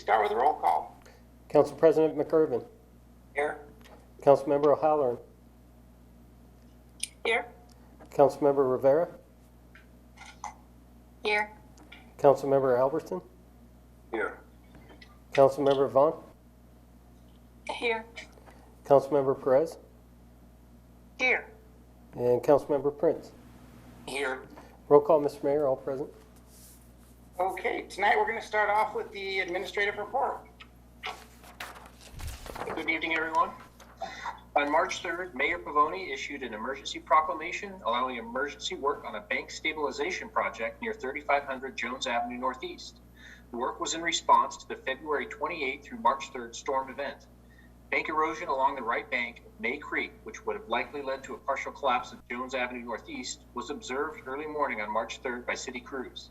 start with a roll call. Council President McGurven. Here. Councilmember O'Halloran. Here. Councilmember Rivera. Here. Councilmember Albertson. Here. Councilmember Vaughn. Here. Councilmember Perez. Here. And Councilmember Prince. Here. Roll call, Mr. Mayor, all present. Okay, tonight we're going to start off with the administrative report. Good evening, everyone. On March 3rd, Mayor Pavoni issued an emergency proclamation allowing emergency work on a bank stabilization project near 3500 Jones Avenue Northeast. The work was in response to the February 28th through March 3rd storm event. Bank erosion along the right bank of May Creek, which would have likely led to a partial collapse of Jones Avenue Northeast, was observed early morning on March 3rd by city crews.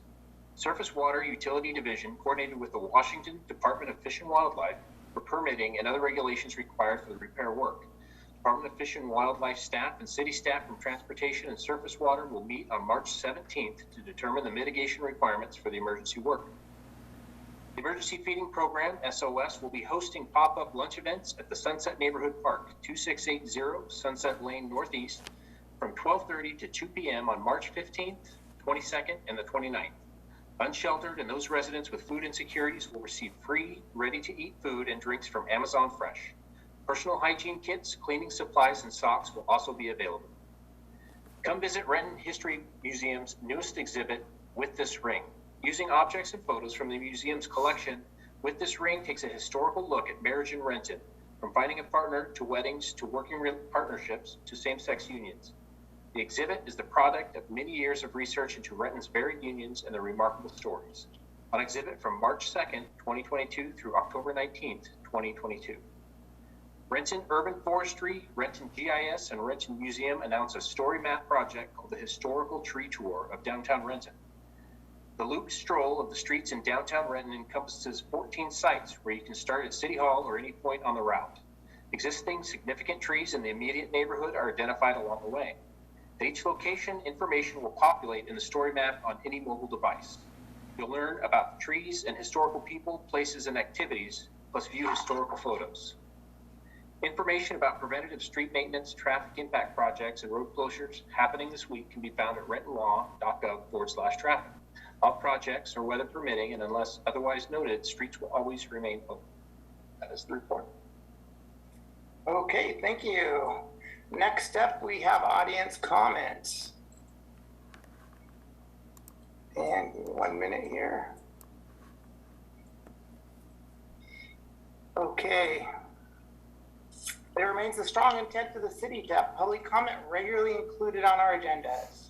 Surface Water Utility Division coordinated with the Washington Department of Fish and Wildlife for permitting and other regulations required for the repair work. Department of Fish and Wildlife staff and city staff from Transportation and Surface Water will meet on March 17th to determine the mitigation requirements for the emergency work. The Emergency Feeding Program, SOS, will be hosting pop-up lunch events at the Sunset Neighborhood Park, 2680 Sunset Lane Northeast, from 12:30 to 2 p.m. on March 15th, 22nd, and the 29th. Unsheltered and those residents with food insecurities will receive free, ready-to-eat food and drinks from Amazon Fresh. Personal hygiene kits, cleaning supplies, and socks will also be available. Come visit Renton History Museum's newest exhibit, With This Ring. Using objects and photos from the museum's collection, With This Ring takes a historical look at marriage in Renton, from finding a partner to weddings to working partnerships to same-sex unions. The exhibit is the product of many years of research into Renton's varied unions and their remarkable stories. On exhibit from March 2nd, 2022 through October 19th, 2022. Renton Urban Forestry, Renton GIS, and Renton Museum announce a story map project called the Historical Tree Tour of Downtown Renton. The loop stroll of the streets in downtown Renton encompasses 14 sites where you can start at City Hall or any point on the route. Existing significant trees in the immediate neighborhood are identified along the way. At each location, information will populate in the story map on any mobile device. You'll learn about trees and historical people, places, and activities, plus view historical photos. Information about preventative street maintenance, traffic impact projects, and road closures happening this week can be found at rentonlaw.gov/traffic. All projects are weather permitting, and unless otherwise noted, streets will always remain open. That is the report. Okay, thank you. Next up, we have audience comments. And 1 minute here. Okay. There remains the strong intent of the city to have public comment regularly included on our agendas.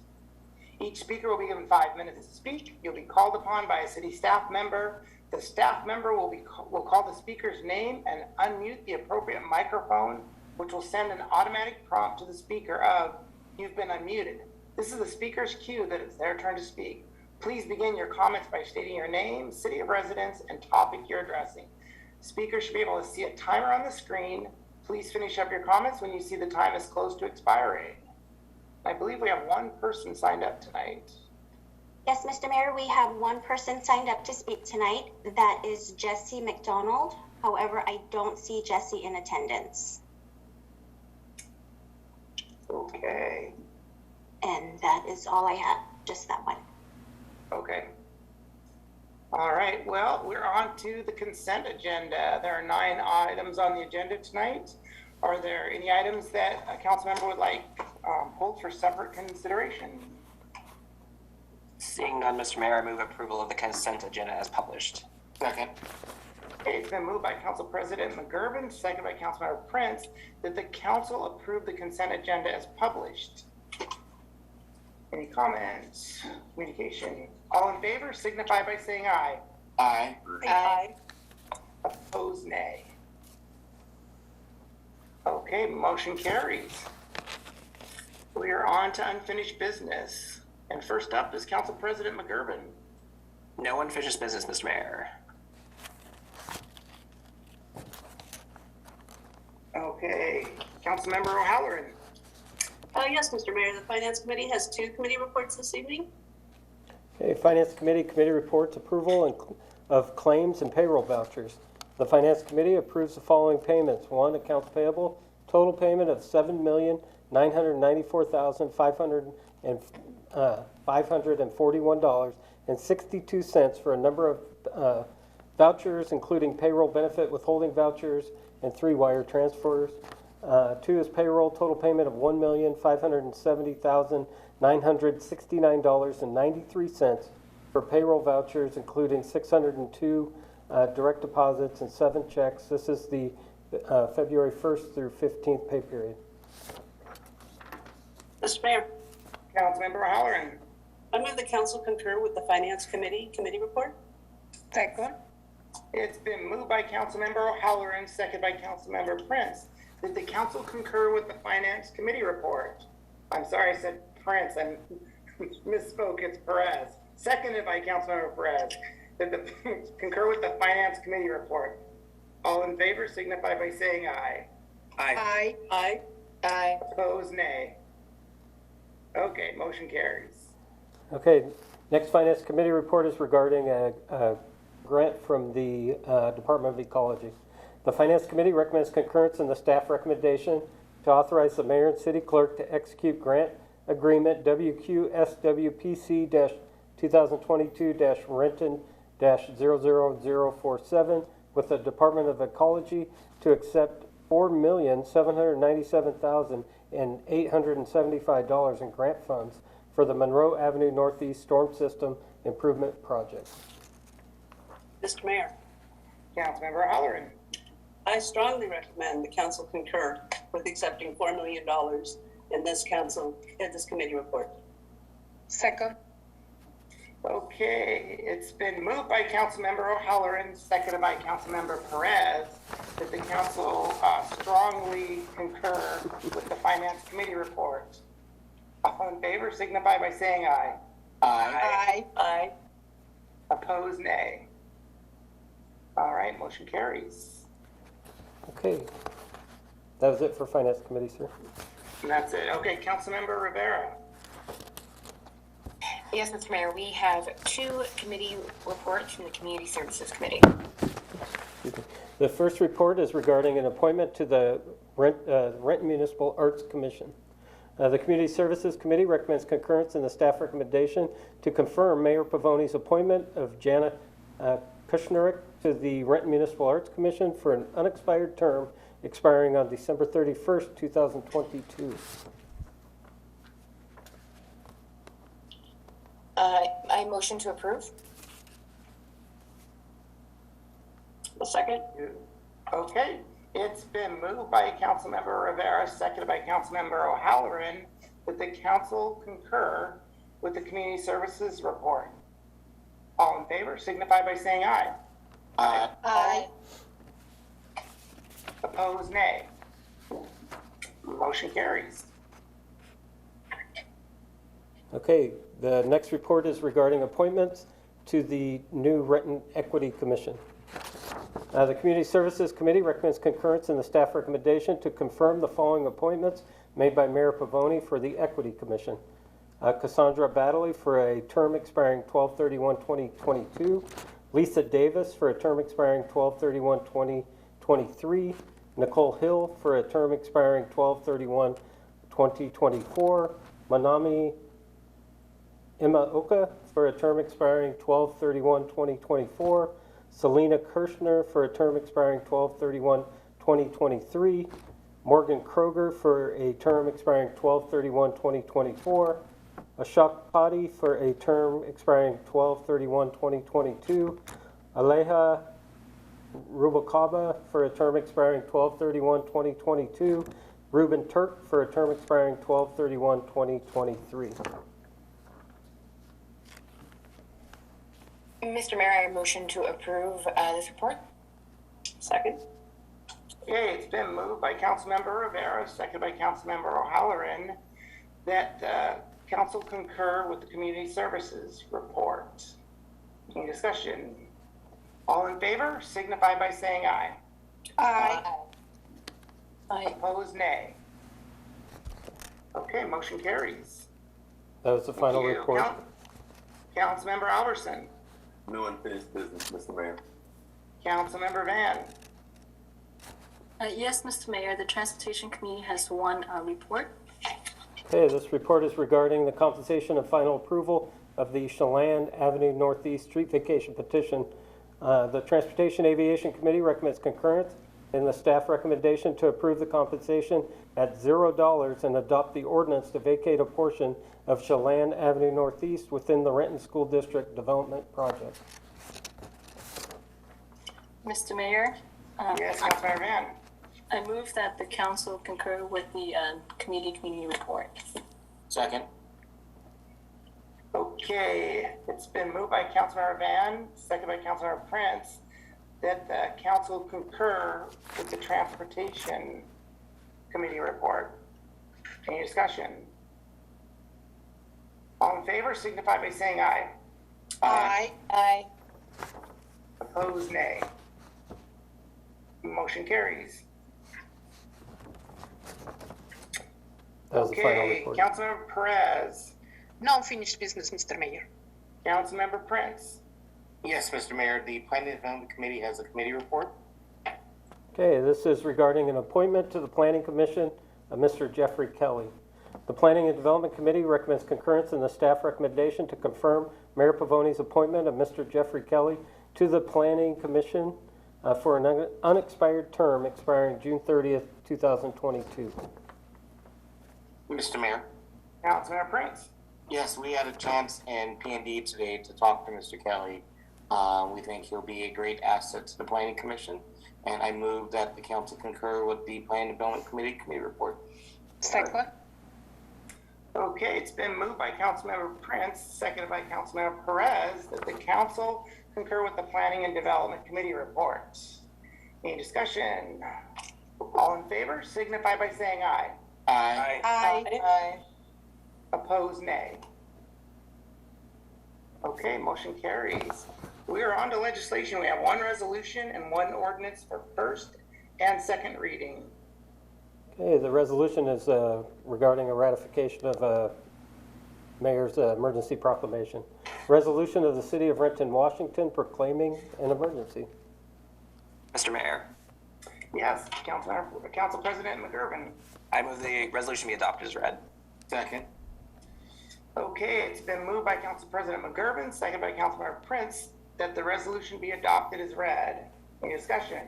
Each speaker will be given 5 minutes to speak. You'll be called upon by a city staff member. The staff member will call the speaker's name and unmute the appropriate microphone, which will send an automatic prompt to the speaker of, "You've been unmuted." This is the speaker's cue that it's their turn to speak. Please begin your comments by stating your name, city of residence, and topic you're addressing. Speakers should be able to see a timer on the screen. Please finish up your comments when you see the time is close to expiry. I believe we have one person signed up tonight. Yes, Mr. Mayor, we have one person signed up to speak tonight. That is Jesse McDonald. However, I don't see Jesse in attendance. Okay. And that is all I have, just that one. Okay. All right, well, we're on to the consent agenda. There are 9 items on the agenda tonight. Are there any items that a council member would like pulled for separate consideration? Seeing none, Mr. Mayor, I move approval of the consent agenda as published. Second. Okay, it's been moved by Council President McGurven, second by Councilmember Prince, that the council approve the consent agenda as published. Any comments, communication? All in favor signify by saying aye. Aye. Aye. Opposed, nay. Okay, motion carries. We are on to unfinished business. And first up is Council President McGurven. No unfinished business, Mr. Mayor. Okay, Councilmember O'Halloran. Yes, Mr. Mayor, the Finance Committee has 2 committee reports this evening. Okay, Finance Committee reports approval of claims and payroll vouchers. The Finance Committee approves the following payments. 1, accounts payable, total payment of $7,994,541.62 for a number of vouchers, including payroll benefit withholding vouchers and 3 wire transfers. 2 is payroll, total payment of $1,570,969.93 for payroll vouchers, including 602 direct deposits and 7 checks. This is the February 1st through 15th pay period. Mr. Mayor, Councilmember O'Halloran. I move the council concur with the Finance Committee report. Second. It's been moved by Councilmember O'Halloran, second by Councilmember Prince, that the council concur with the Finance Committee report. I'm sorry, I said Prince, I misspoke, it's Perez. Seconded by Councilmember Perez, that the concur with the Finance Committee report. All in favor signify by saying aye. Aye. Aye. Aye. Opposed, nay. Okay, motion carries. Okay, next Finance Committee report is regarding a grant from the Department of Ecology. The Finance Committee recommends concurrence in the staff recommendation to authorize the mayor and city clerk to execute grant agreement WQSWPC-2022-Renton-00047 with the Department of Ecology to accept $4,797,875 in grant funds for the Monroe Avenue Northeast Storm System Improvement Project. Mr. Mayor, Councilmember O'Halloran. I strongly recommend the council concur with accepting $4 million in this committee report. Second. Okay, it's been moved by Councilmember O'Halloran, seconded by Councilmember Perez, that the council strongly concur with the Finance Committee report. All in favor signify by saying aye. Aye. Aye. Opposed, nay. All right, motion carries. Okay, that was it for Finance Committee, sir. And that's it. Okay, Councilmember Rivera. Yes, Mr. Mayor, we have 2 committee reports from the Community Services Committee. The first report is regarding an appointment to the Renton Municipal Arts Commission. The Community Services Committee recommends concurrence in the staff recommendation to confirm Mayor Pavoni's appointment of Jana Kushnerich to the Renton Municipal Arts Commission for an unexpired term expiring on December 31st, 2022. I motion to approve. A second. Okay, it's been moved by Councilmember Rivera, seconded by Councilmember O'Halloran, that the council concur with the Community Services report. All in favor signify by saying aye. Aye. Opposed, nay. Motion carries. Okay, the next report is regarding appointments to the new Renton Equity Commission. The Community Services Committee recommends concurrence in the staff recommendation to confirm the following appointments made by Mayor Pavoni for the Equity Commission. Cassandra Baddeley for a term expiring 12/31/2022. Lisa Davis for a term expiring 12/31/2023. Nicole Hill for a term expiring 12/31/2024. Manami Imaoka for a term expiring 12/31/2024. Selena Kirshner for a term expiring 12/31/2023. Morgan Kroger for a term expiring 12/31/2024. Ashok Padi for a term expiring 12/31/2022. Aleha Rubakaba for a term expiring 12/31/2022. Ruben Turk for a term expiring 12/31/2023. Mr. Mayor, I motion to approve this report. Second. Okay, it's been moved by Councilmember Rivera, seconded by Councilmember O'Halloran, that council concur with the Community Services report. Any discussion? All in favor signify by saying aye. Aye. Opposed, nay. Okay, motion carries. That was the final Thank you. report. Councilmember Alverson. No unfinished business, Mr. Mayor. Councilmember Van. Yes, Mr. Mayor, the Transportation Committee has one report. Okay, this report is regarding the compensation and final approval of the Chelan Avenue Northeast Street Vacation Petition. The Transportation Aviation Committee recommends concurrence in the staff recommendation to approve the compensation at $0 and adopt the ordinance to vacate a portion of Chelan Avenue Northeast within the Renton School District Development Project. Mr. Mayor, Yes, Councilmember Van. I move that the council concur with the committee report. Second. Okay, it's been moved by Councilmember Van, second by Councilmember Prince, that the council concur with the Transportation Committee report. Any discussion? All in favor signify by saying aye. Aye. Aye. Opposed, nay. Motion carries. That was the final Okay, report. Councilmember Perez, No unfinished business, Mr. Mayor. Councilmember Prince. Yes, Mr. Mayor, the Planning and Development Committee has a committee report. Okay, this is regarding an appointment to the Planning Commission of Mr. Jeffrey Kelly. The Planning and Development Committee recommends concurrence in the staff recommendation to confirm Mayor Pavoni's appointment of Mr. Jeffrey Kelly to the Planning Commission for an unexpired term expiring June 30th, 2022. Mr. Mayor. Councilmember Prince. Yes, we had a chance in P&D today to talk to Mr. Kelly. We think he'll be a great asset to the Planning Commission, and I move that the council concur with the Planning and Development Committee report. Second. Okay, it's been moved by Councilmember Prince, seconded by Councilmember Perez, that the council concur with the Planning and Development Committee report. Any discussion? All in favor signify by saying aye. Aye. Aye. Opposed, nay. Okay, motion carries. We are on to legislation. We have one resolution and one ordinance for first and second reading. Okay, the resolution is regarding a ratification of Mayor's emergency proclamation. Resolution of the City of Renton, Washington proclaiming an emergency. Mr. Mayor, Yes, Council President McGurven. I move the resolution be adopted as read. Second. Okay, it's been moved by Council President McGurven, seconded by Councilmember Prince, that the resolution be adopted as read. Any discussion?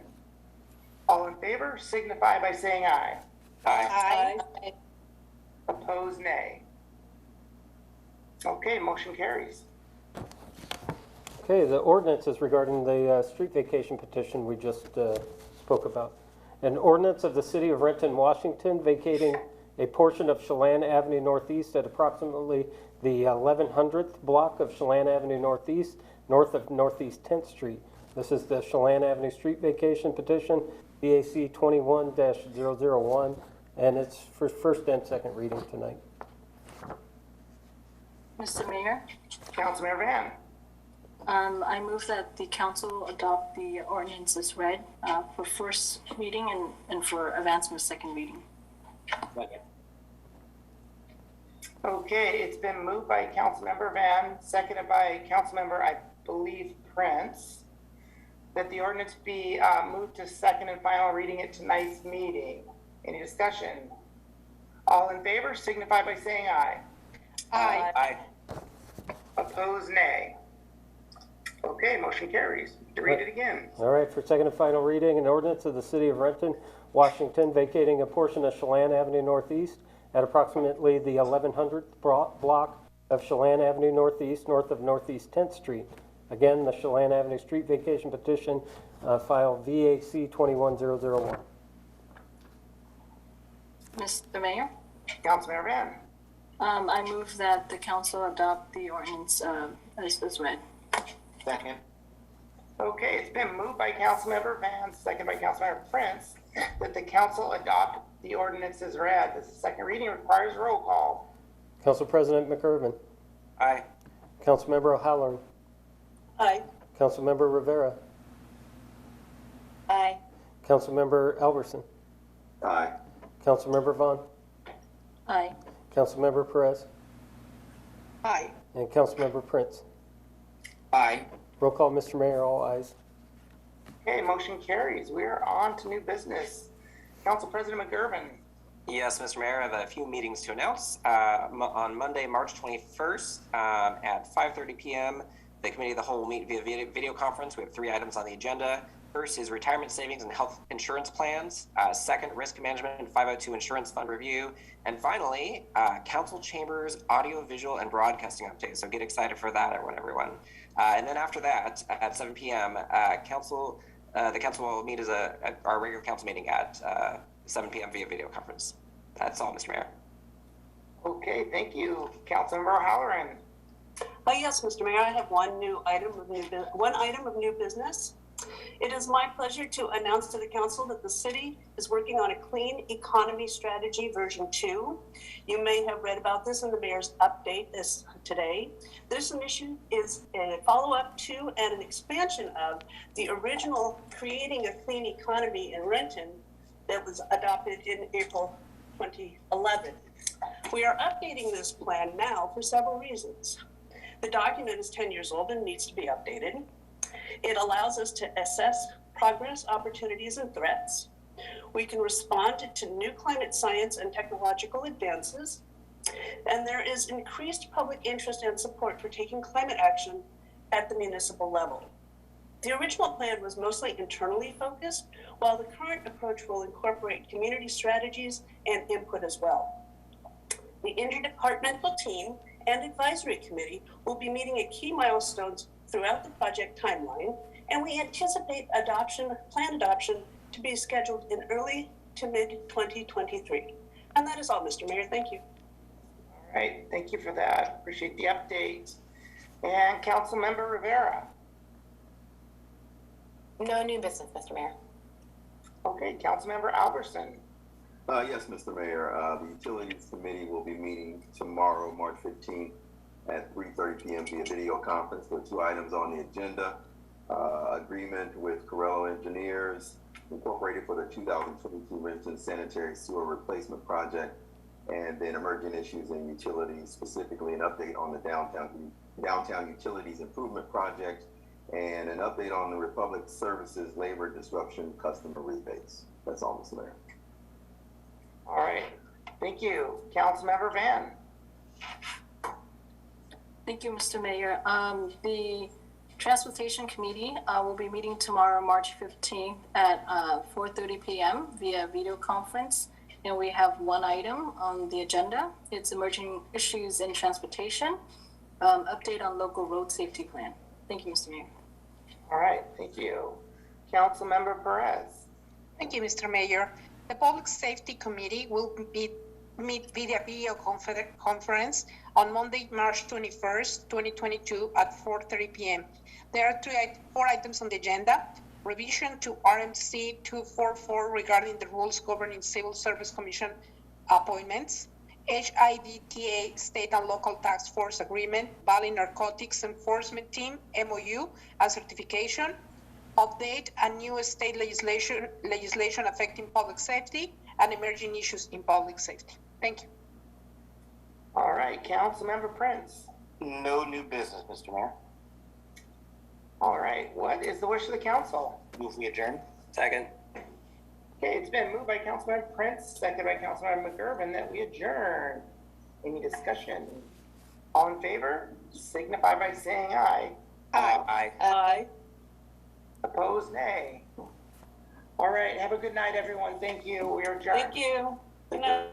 All in favor signify by saying aye. Aye. Aye. Opposed, nay. Okay, motion carries. Okay, the ordinance is regarding the street vacation petition we just spoke about. An ordinance of the City of Renton, Washington vacating a portion of Chelan Avenue Northeast at approximately the 1100th block of Chelan Avenue Northeast, north of Northeast 10th Street. This is the Chelan Avenue Street Vacation Petition, BAC 21-001, and it's for first and second reading tonight. Mr. Mayor, Councilmember Van. I move that the council adopt the ordinance as read for first reading and for advancement second reading. Okay, it's been moved by Councilmember Van, seconded by Councilmember, I believe, Prince, that the ordinance be moved to second and final reading at tonight's meeting. Any discussion? All in favor signify by saying aye. Aye. Aye. Opposed, nay. Okay, motion carries. To read it again. All right, for second and final reading, an ordinance of the City of Renton, Washington vacating a portion of Chelan Avenue Northeast at approximately the 1100th block of Chelan Avenue Northeast, north of Northeast 10th Street. Again, the Chelan Avenue Street Vacation Petition, file VAC 21001. Mr. Mayor, Councilmember Van. I move that the council adopt the ordinance as read. Second. Okay, it's been moved by Councilmember Van, second by Councilmember Prince, that the council adopt the ordinance as read. This second reading requires roll call. Council President McGurven. Aye. Councilmember O'Halloran. Aye. Councilmember Rivera. Aye. Councilmember Albertson. Aye. Councilmember Vaughn. Aye. Councilmember Perez. Aye. And Councilmember Prince. Aye. Roll call, Mr. Mayor, all ayes. Okay, motion carries. We are on to new business. Council President McGurven. Yes, Mr. Mayor, I have a few meetings to announce. On Monday, March 21st, at 5:30 p.m., the Committee of the Whole will meet via video conference. We have 3 items on the agenda. First is retirement savings and health insurance plans. Second, risk management and 502 insurance fund review. And finally, council chambers, audio, visual, and broadcasting updates. So get excited for that, everyone. And then after that, at 7 p.m., the council will meet as our regular council meeting at 7 p.m. via video conference. That's all, Mr. Mayor. Okay, thank you. Councilmember O'Halloran. Yes, Mr. Mayor, I have one item of new business. It is my pleasure to announce to the council that the city is working on a clean economy strategy version 2. You may have read about this in the mayor's update today. This initiative is a follow-up to and an expansion of the original Creating a Clean Economy in Renton that was adopted in April 2011. We are updating this plan now for several reasons. The document is 10 years old and needs to be updated. It allows us to assess progress, opportunities, and threats. We can respond to new climate science and technological advances. And there is increased public interest and support for taking climate action at the municipal level. The original plan was mostly internally focused, while the current approach will incorporate community strategies and input as well. The interdepartmental team and advisory committee will be meeting at key milestones throughout the project timeline, and we anticipate plan adoption to be scheduled in early to mid 2023. And that is all, Mr. Mayor. Thank you. All right, thank you for that. Appreciate the update. And Councilmember Rivera. No new business, Mr. Mayor. Okay, Councilmember Albertson. Yes, Mr. Mayor, the Utilities Committee will be meeting tomorrow, March 15th at 3:30 p.m. via video conference. There are 2 items on the agenda. Agreement with Corello Engineers Incorporated for the 2022 Renzon Sanitary Sewer Replacement Project, and then emerging issues in utilities, specifically an update on the downtown utilities improvement project, and an update on the Republic Services labor disruption customer rebates. That's all, Mr. Mayor. All right, thank you. Councilmember Van. Thank you, Mr. Mayor. The Transportation Committee will be meeting tomorrow, March 15th at 4:30 p.m. via video conference. And we have 1 item on the agenda. It's emerging issues in transportation, update on local road safety plan. Thank you, Mr. Mayor. All right, thank you. Councilmember Perez. Thank you, Mr. Mayor. The Public Safety Committee will meet via video conference on Monday, March 21st, 2022 at 4:30 p.m. There are 4 items on the agenda. Revision to RMC 244 regarding the rules governing Civil Service Commission appointments. HIDTA State and Local Task Force Agreement, Valley Narcotics Enforcement Team, MOU, and certification. Update and new state legislation affecting public safety and emerging issues in public safety. Thank you. All right, Councilmember Prince. No new business, Mr. Mayor. All right, what is the wish of the council? Move we adjourn. Second. Okay, it's been moved by Councilmember Prince, seconded by Councilmember McGurven that we adjourn. Any discussion? All in favor, signify by saying aye. Aye. Aye. Opposed, nay. All right, have a good night, everyone. Thank you. We are adjourned. Thank you. Good night.